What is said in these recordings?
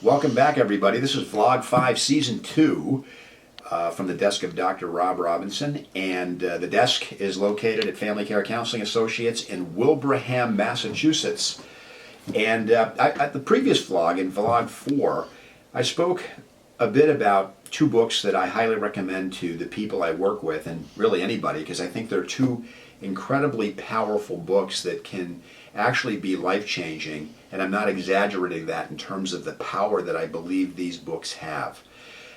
Welcome back, everybody. This is Vlog 5, Season 2, from the desk of Dr. Rob Robinson. And the desk is located at Family Care Counseling Associates in Wilbraham, Massachusetts. And the previous vlog, in Vlog 4, I spoke a bit about two books that I highly recommend to the people I work with, and really anybody, because I think they're two incredibly powerful books that can actually be life-changing, and I'm not exaggerating that in terms of the power that I believe these books have.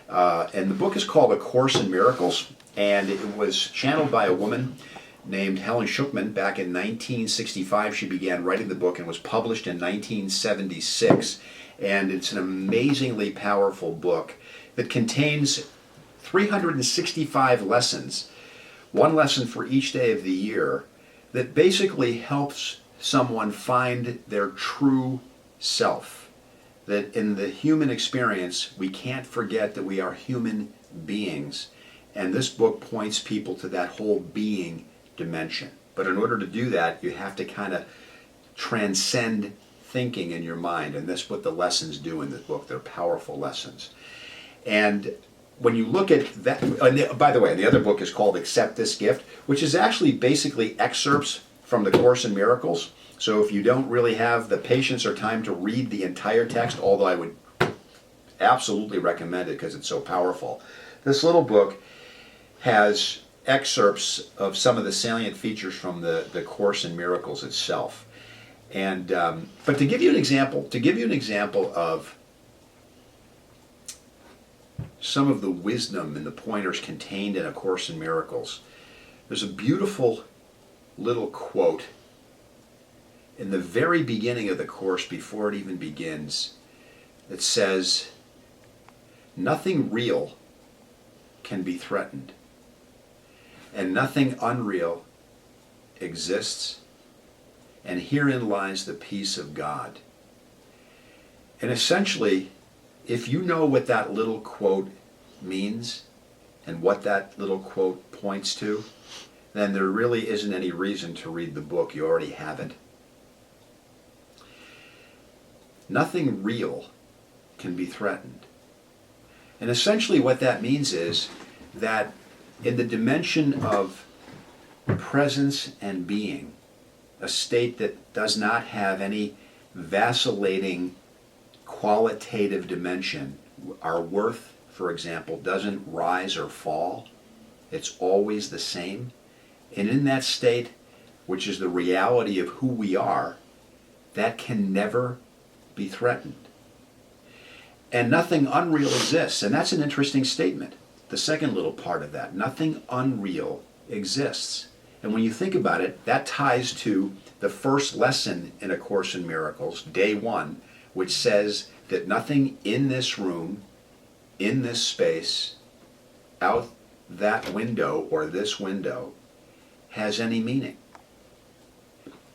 And the book is called A Course in Miracles, and it was channeled by a woman named Helen Schuckman back in 1965. She began writing the book and was published in 1976. And it's an amazingly powerful book that contains 365 lessons, one lesson for each day of the year, that basically helps someone find their true self. That in the human experience, we can't forget that we are human beings. And this book points people to that whole being dimension. But in order to do that, you have to kind of transcend thinking in your mind. And that's what the lessons do in this book. They're powerful lessons. And when you look at that, and by the way, the other book is called Accept This Gift, which is actually basically excerpts from the Course in Miracles. So if you don't really have the patience or time to read the entire text, although I would absolutely recommend it because it's so powerful, this little book has excerpts of some of the salient features from the Course in Miracles itself. And but to give you an example of some of the wisdom and the pointers contained in A Course in Miracles, there's a beautiful little quote in the very beginning of the Course, before it even begins, that says, "Nothing real can be threatened, and nothing unreal exists, and herein lies the peace of God." And essentially, if you know what that little quote means and what that little quote points to, then there really isn't any reason to read the book. You already have it. Nothing real can be threatened. And essentially what that means is that in the dimension of presence and being, a state that does not have any vacillating qualitative dimension, our worth, for example, doesn't rise or fall. It's always the same. And in that state, which is the reality of who we are, that can never be threatened. And nothing unreal exists. And that's an interesting statement. The second little part of that, nothing unreal exists. And when you think about it, that ties to the first lesson in A Course in Miracles, day 1, which says that nothing in this room, in this space, out that window or this window, has any meaning.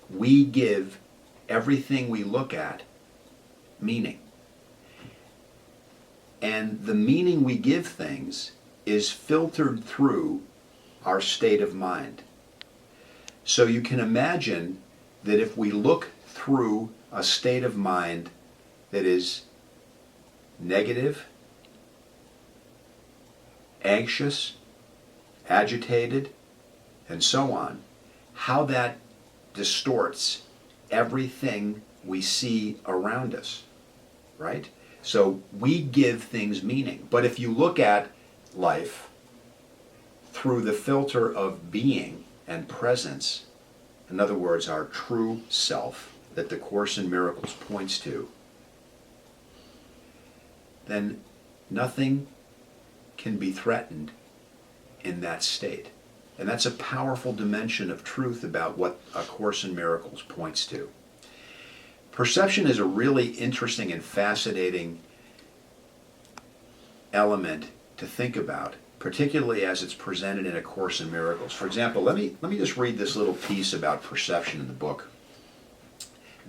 We give everything we look at meaning. And the meaning we give things is filtered through our state of mind. So you can imagine that if we look through a state of mind that is negative, anxious, agitated, and so on, how that distorts everything we see around us, right? So we give things meaning. But if you look at life through the filter of being and presence, in other words, our true self that the Course in Miracles points to, then nothing can be threatened in that state. And that's a powerful dimension of truth about what A Course in Miracles points to. Perception is a really interesting and fascinating element to think about, particularly as it's presented in A Course in Miracles. For example, let me just read this little piece about perception in the book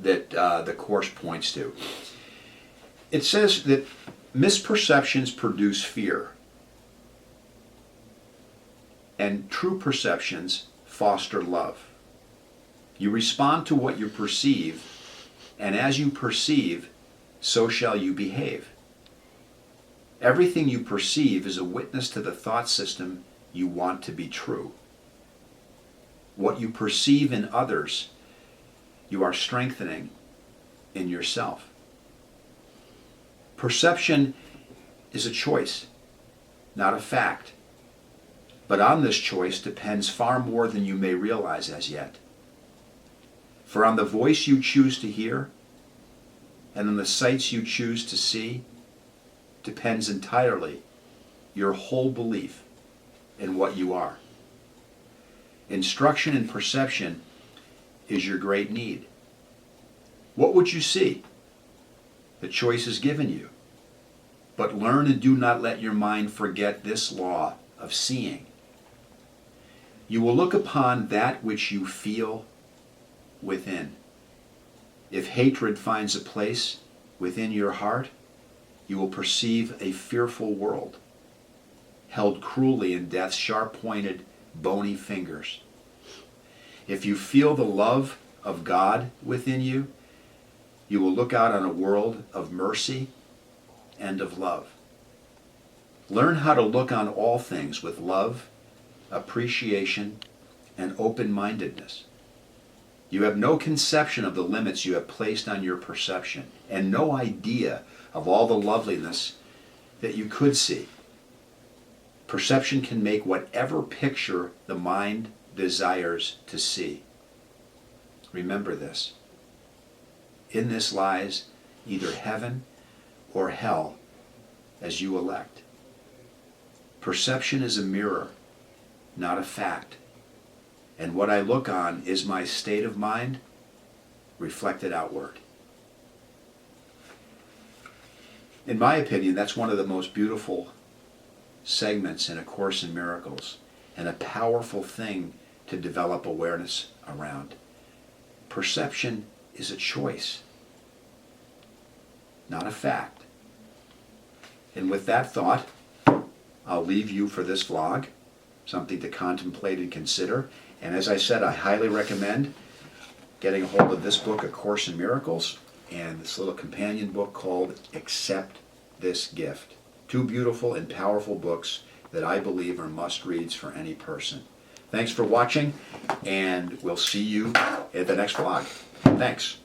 that the Course points to. It says that misperceptions produce fear, and true perceptions foster love. You respond to what you perceive, and as you perceive, so shall you behave. Everything you perceive is a witness to the thought system you want to be true. What you perceive in others, you are strengthening in yourself. Perception is a choice, not a fact. But on this choice depends far more than you may realize as yet. For on the voice you choose to hear, and on the sights you choose to see, depends entirely your whole belief in what you are. Instruction in perception is your great need. What would you see? The choice is given you. But learn and do not let your mind forget this law of seeing. You will look upon that which you feel within. If hatred finds a place within your heart, you will perceive a fearful world, held cruelly in death's sharp-pointed, bony fingers. If you feel the love of God within you, you will look out on a world of mercy and of love. Learn how to look on all things with love, appreciation, and open-mindedness. You have no conception of the limits you have placed on your perception, and no idea of all the loveliness that you could see. Perception can make whatever picture the mind desires to see. Remember this. In this lies either heaven or hell as you elect. Perception is a mirror, not a fact. And what I look on is my state of mind reflected outward. In my opinion, that's one of the most beautiful segments in A Course in Miracles, and a powerful thing to develop awareness around. Perception is a choice, not a fact. And with that thought, I'll leave you for this vlog, something to contemplate and consider. And as I said, I highly recommend getting a hold of this book, A Course in Miracles, and this little companion book called Accept This Gift. Two beautiful and powerful books that I believe are must-reads for any person. Thanks for watching, and we'll see you at the next vlog. Thanks.